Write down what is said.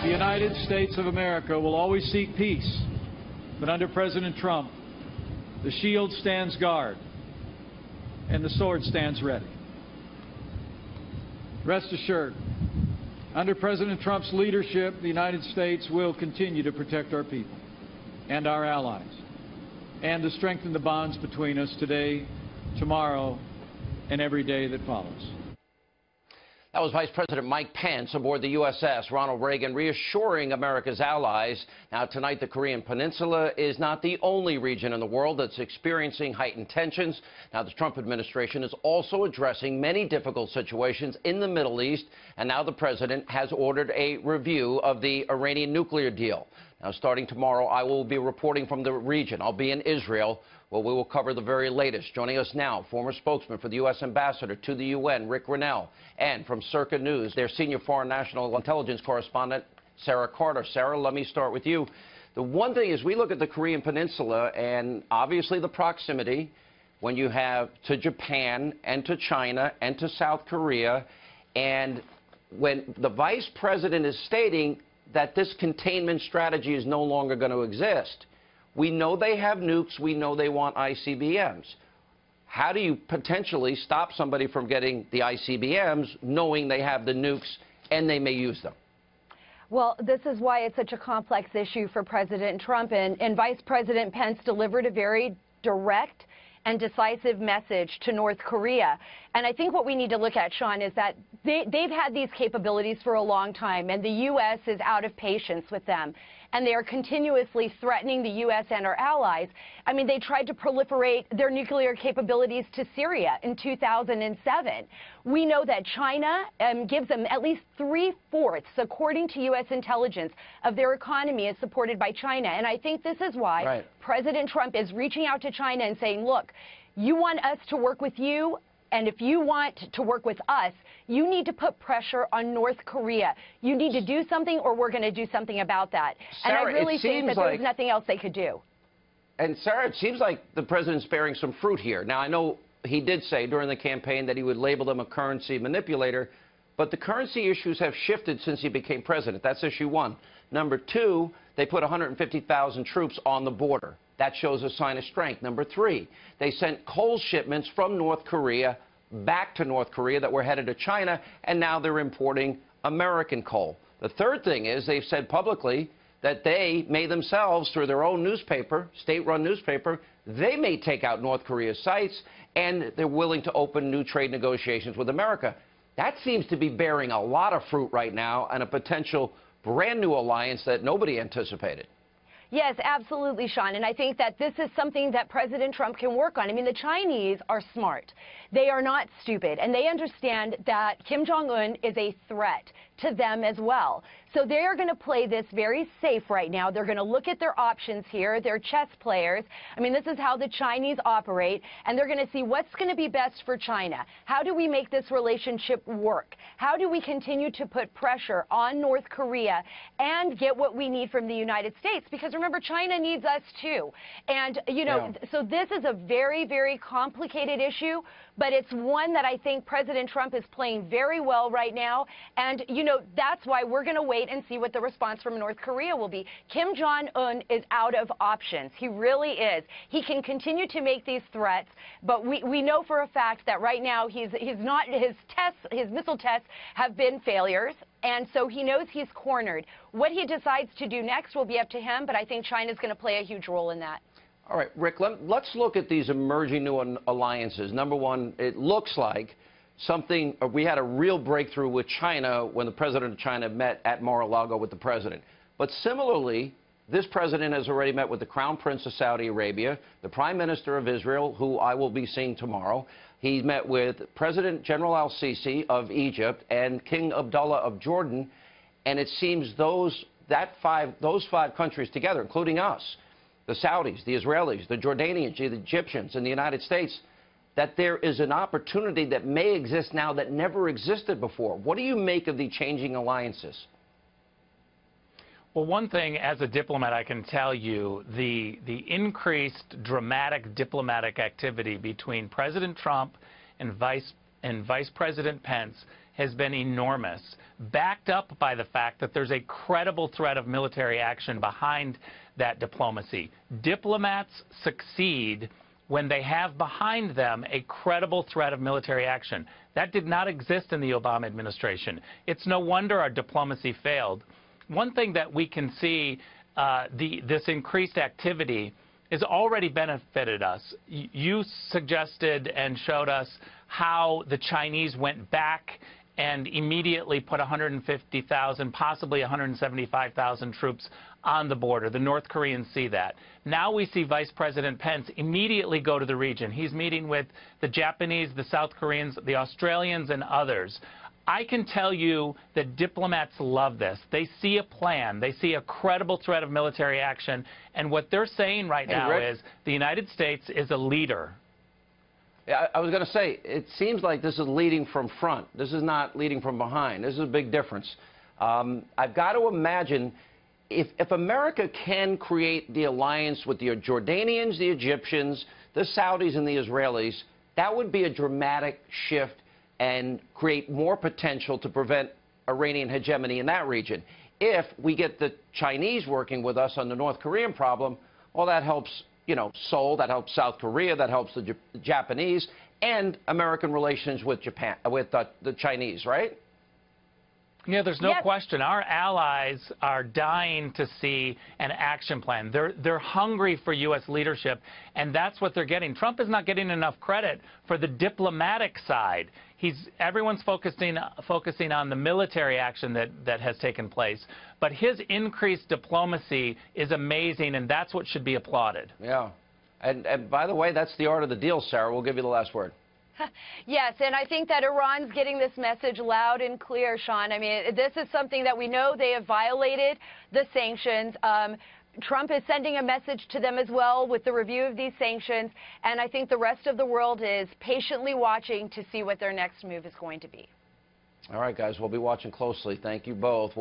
The United States of America will always seek peace, but under President Trump, the shield stands guard and the sword stands ready. Rest assured, under President Trump's leadership, the United States will continue to protect our people and our allies, and to strengthen the bonds between us today, tomorrow, and every day that follows. That was Vice President Mike Pence aboard the USS Ronald Reagan, reassuring America's allies. Now, tonight, the Korean Peninsula is not the only region in the world that's experiencing heightened tensions. Now, the Trump administration is also addressing many difficult situations in the Middle East, and now the president has ordered a review of the Iranian nuclear deal. Now, starting tomorrow, I will be reporting from the region. I'll be in Israel, where we will cover the very latest. Joining us now, former spokesman for the U.S. ambassador to the UN, Richard Grenell, and from Circa News, their senior foreign national intelligence correspondent, Sara Carter. Sara, let me start with you. The one thing is, we look at the Korean Peninsula, and obviously the proximity, when you have to Japan and to China and to South Korea, and when the vice president is stating that this containment strategy is no longer going to exist. We know they have nukes. We know they want ICBMs. How do you potentially stop somebody from getting the ICBMs, knowing they have the nukes and they may use them? Well, this is why it's such a complex issue for President Trump. And Vice President Pence delivered a very direct and decisive message to North Korea. And I think what we need to look at, Sean, is that they've had these capabilities for a long time, and the U.S. is out of patience with them. And they are continuously threatening the U.S. and our allies. I mean, they tried to proliferate their nuclear capabilities to Syria in 2007. We know that China gives them at least 3/4, according to U.S. intelligence, of their economy is supported by China. And I think this is why President Trump is reaching out to China and saying, look, you want us to work with you, and if you want to work with us, you need to put pressure on North Korea. You need to do something, or we're going to do something about that. Sarah, and I really think that there's nothing else they could do. And, Sarah, it seems like the president's bearing some fruit here. Now, I know he did say during the campaign that he would label them a currency manipulator, but the currency issues have shifted since he became president. That's issue one. Number two, they put 150,000 troops on the border. That shows a sign of strength. Number three, they sent coal shipments from North Korea back to North Korea that were headed to China, and now they're importing American coal. The third thing is they've said publicly that they may themselves, through their own newspaper, state-run newspaper, they may take out North Korea's sites, and they're willing to open new trade negotiations with America. That seems to be bearing a lot of fruit right now, and a potential brand-new alliance that nobody anticipated. Yes, absolutely, Sean. And I think that this is something that President Trump can work on. I mean, the Chinese are smart. They are not stupid. And they understand that Kim Jong-un is a threat to them as well. So they are going to play this very safe right now. They're going to look at their options here. They're chess players. I mean, this is how the Chinese operate. And they're going to see what's going to be best for China. How do we make this relationship work? How do we continue to put pressure on North Korea and get what we need from the United States? Because remember, China needs us too. And, you know, so this is a very, very complicated issue, but it's one that I think President Trump is playing very well right now. And, you know, that's why we're going to wait and see what the response from North Korea will be. Kim Jong-un is out of options. He really is. He can continue to make these threats, but we know for a fact that right now his missile tests have been failures. And so he knows he's cornered. What he decides to do next will be up to him, but I think China's going to play a huge role in that. All right, Rick, let's look at these emerging new alliances. Number one, it looks like we had a real breakthrough with China when the president of China met at Mar-a-Lago with the president. But similarly, this president has already met with the Crown Prince of Saudi Arabia, the Prime Minister of Israel, who I will be seeing tomorrow. He met with President General al-Sisi of Egypt and King Abdullah of Jordan. And it seems those five countries together, including us, the Saudis, the Israelis, the Jordanians, the Egyptians, and the United States, that there is an opportunity that may exist now that never existed before. What do you make of the changing alliances? Well, one thing, as a diplomat, I can tell you, the increased dramatic diplomatic activity between President Trump and Vice President Pence has been enormous, backed up by the fact that there's a credible threat of military action behind that diplomacy. Diplomats succeed when they have behind them a credible threat of military action. That did not exist in the Obama administration. It's no wonder our diplomacy failed. One thing that we can see, this increased activity has already benefited us. You suggested and showed us how the Chinese went back and immediately put 150,000, possibly 175,000 troops on the border. The North Koreans see that. Now we see Vice President Pence immediately go to the region. He's meeting with the Japanese, the South Koreans, the Australians, and others. I can tell you that diplomats love this. They see a plan. They see a credible threat of military action. And what they're saying right now is the United States is a leader. Yeah, I was going to say, it seems like this is leading from front. This is not leading from behind. This is a big difference. I've got to imagine if America can create the alliance with the Jordanians, the Egyptians, the Saudis, and the Israelis, that would be a dramatic shift and create more potential to prevent Iranian hegemony in that region. If we get the Chinese working with us on the North Korean problem, well, that helps, you know, Seoul, that helps South Korea, that helps the Japanese, and American relations with Japan, with the Chinese, right? Yeah, there's no question. Our allies are dying to see an action plan. They're hungry for U.S. leadership, and that's what they're getting. Trump is not getting enough credit for the diplomatic side. Everyone's focusing on the military action that has taken place, but his increased diplomacy is amazing, and that's what should be applauded. Yeah, and by the way, that's the art of the deal, Sarah. We'll give you the last word. Yes, and I think that Iran's getting this message loud and clear, Sean. I mean, this is something that we know they have violated the sanctions. Trump is sending a message to them as well with the review of these sanctions, and I think the rest of the world is patiently watching to see what their next move is going to be. All right, guys, we'll be watching closely. Thank you both.